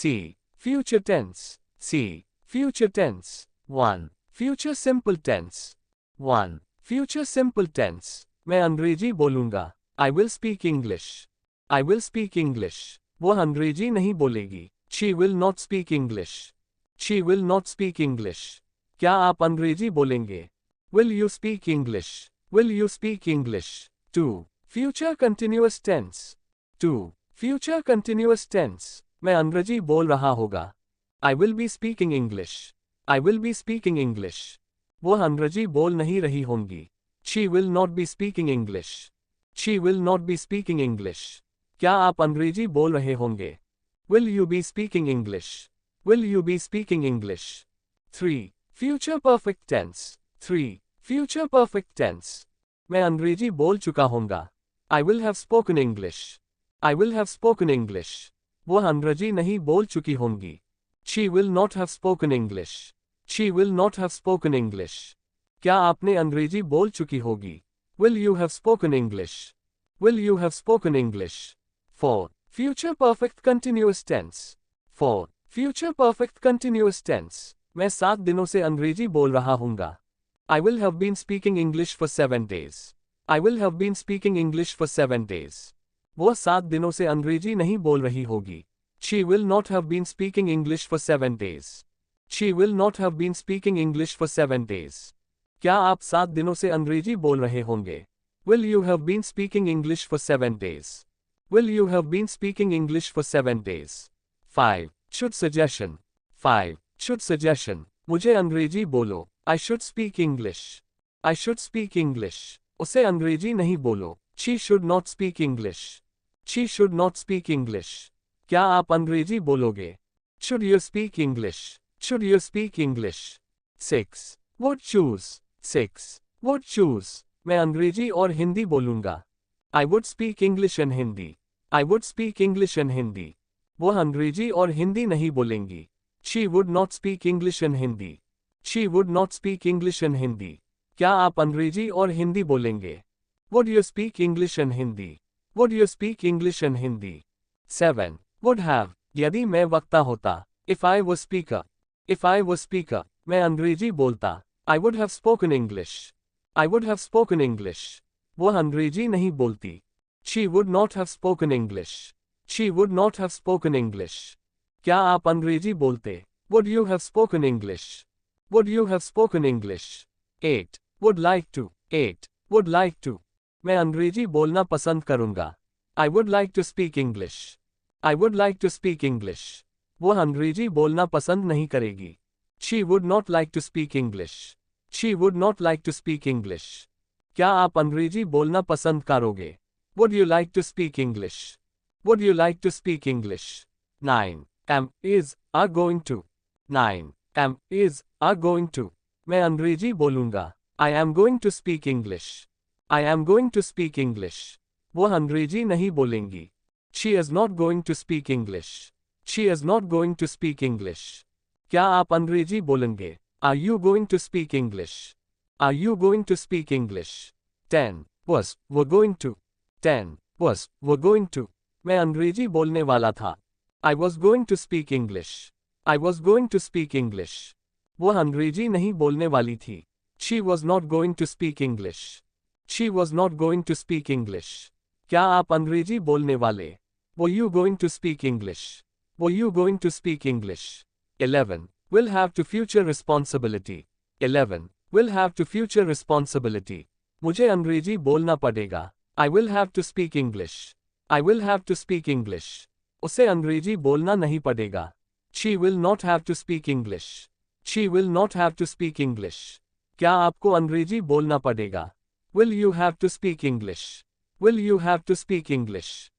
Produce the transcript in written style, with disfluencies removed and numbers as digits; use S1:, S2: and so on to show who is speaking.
S1: C. Future tense. C. Future tense. 1. Future simple tense. 1. Future simple tense. मैं अंग्रेजी बोलूंगा. I will speak English. I will speak English. वो अंग्रेजी नहीं बोलेगी. She will not speak English. She will not speak English. क्या आप अंग्रेजी बोलेंगे? Will you speak English? Will you speak English? 2. Future continuous tense. 2. Future continuous tense. मैं अंग्रेजी बोल रहा होगा. I will be speaking English. I will be speaking English. वो अंग्रेजी बोल नहीं रही होंगी. She will not be speaking English. She will not be speaking English. क्या आप अंग्रेजी बोल रहे होंगे? Will you be speaking English? Will you be speaking English? 3. Future perfect tense. 3. Future perfect tense. मैं अंग्रेजी बोल चुका होऊंगा. I will have spoken English. I will have spoken English. वो अंग्रेजी नहीं बोल चुकी होंगी. She will not have spoken English. She will not have spoken English. क्या आपने अंग्रेजी बोल चुकी होगी? Will you have spoken English? Will you have spoken English? 4. Future perfect continuous tense. 4. Future perfect continuous tense. मैं 7 दिनों से अंग्रेजी बोल रहा हूँगा. I will have been speaking English for 7 days. I will have been speaking English for 7 days. वो 7 दिनों से अंग्रेजी नहीं बोल रही होगी. She will not have been speaking English for 7 days. She will not have been speaking English for 7 days. क्या आप 7 दिनों से अंग्रेजी बोल रहे होंगे? Will you have been speaking English for 7 days? Will you have been speaking English for 7 days? 5. Should suggestion. 5. Should suggestion. मुझे अंग्रेजी बोलो. I should speak English. I should speak English. उसे अंग्रेजी नहीं बोलो. She should not speak English. She should not speak English. क्या आप अंग्रेजी बोलोगे? Should you speak English? Should you speak English? 6. Would choose. 6. Would choose. मैं अंग्रेजी और हिंदी बोलूंगा. I would speak English and Hindi. I would speak English and Hindi. वो अंग्रेजी और हिंदी नहीं बोलेंगी. She would not speak English and Hindi. She would not speak English and Hindi. क्या आप अंग्रेजी और हिंदी बोलेंगे? Would you speak English and Hindi? Would you speak English and Hindi? 7. Would have. यदि मैं वक्ता होता. If I was speaker. If I was speaker. मैं अंग्रेजी बोलता. I would have spoken English. I would have spoken English. वो अंग्रेजी नहीं बोलती. She would not have spoken English. She would not have spoken English. क्या आप अंग्रेजी बोलते? Would you have spoken English? Would you have spoken English? 8. Would like to. 8. Would like to. मैं अंग्रेजी बोलना पसंद करूंगा. I would like to speak English. I would like to speak English. वो अंग्रेजी बोलना पसंद नहीं करेगी. She would not like to speak English. She would not like to speak English. क्या आप अंग्रेजी बोलना पसंद करोगे? Would you like to speak English? Would you like to speak English? 9. Am, is, are going to. 9. Am, is, are going to. मैं अंग्रेजी बोलूंगा. I am going to speak English. I am going to speak English. वो अंग्रेजी नहीं बोलेंगी. She is not going to speak English. She is not going to speak English. क्या आप अंग्रेजी बोलेंगे? Are you going to speak English? Are you going to speak English? 10. Was, were going to. 10. Was, were going to. मैं अंग्रेजी बोलने वाला था. I was going to speak English. I was going to speak English. वो अंग्रेजी नहीं बोलने वाली थी. She was not going to speak English. She was not going to speak English. क्या आप अंग्रेजी बोलने वाले? Were you going to speak English? Were you going to speak English? 11. Will have to future responsibility. 11. Will have to future responsibility. मुझे अंग्रेजी बोलना पड़ेगा. I will have to speak English. I will have to speak English. उसे अंग्रेजी बोलना नहीं पड़ेगा. She will not have to speak English. She will not have to speak English. क्या आपको अंग्रेजी बोलना पड़ेगा? Will you have to speak English? Will you have to speak English?